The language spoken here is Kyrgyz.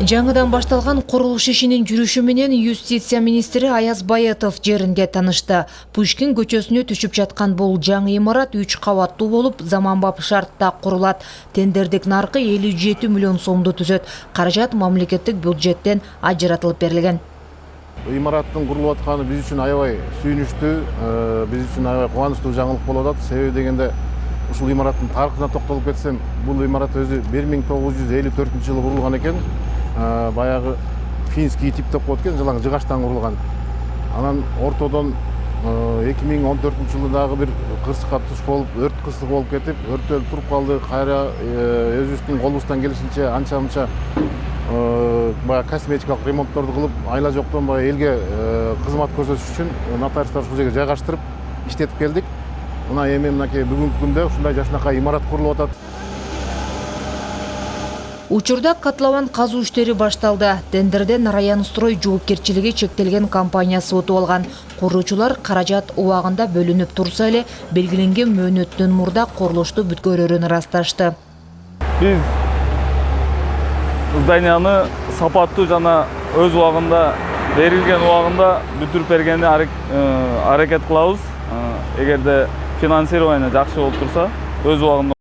Жаңыдан башталган курулуш ишинин жүрүшү менен юстиция министри Аяз Байытов жеринде таанышты. Пушкин көчөсүнө түшүп жаткан бул жаңы имарат 3 кабаттуу болуп, заманбап шартта курулат. Тендердик наркы 57 миллион сомду түзөт. Каражат мамлекеттик бюджеттен ажыратылып берилген. Имараттын курулуп атканы биз үчүн аябай сүйүнүчтүү, биз үчүн аябай кубанычтуу жаңылык болуп атат. Себеби дегенде ушул имараттын тарыхына токтолуп кетсем, бул имарат өзү 1954 жылы курулган экен. Баягы финский тип деп коет экен, жылаң жыгачтан курулган. Анан ортодон 2014 жылы дагы бир кырсыкка туш болуп, өрт кырсыгы болуп кетип, өрттөлүп туруп калды. Кайра өзүбүздүн колубуздан келишинче анча-мынча баягы косметикалык ремонтторду кылып, айла жоктон баягы элге кызмат көрсөтүш үчүн нотариустар ушул жерге жайгаштырып иштетип келдик. Мына эми мынакей бүгүнкү күндө ушундай жакшынакай имарат курулуп атат. Учурда катлабан казуу иштери башталды. Тендерден Районстрой жоопкерчилиги чектелген компаниясы утуп алган. Куруучулар каражат убагында бөлүнүп турса эле, белгиленген мөөнөттөн мурда курулушту бүткөрөрүн ырасташты. Биз зданияны сапаттуу жана өз убагында берилген убагында бүтүрүп бергенди аракет кылабыз. Эгерде финансирование жакшы болуп турса, өз убагында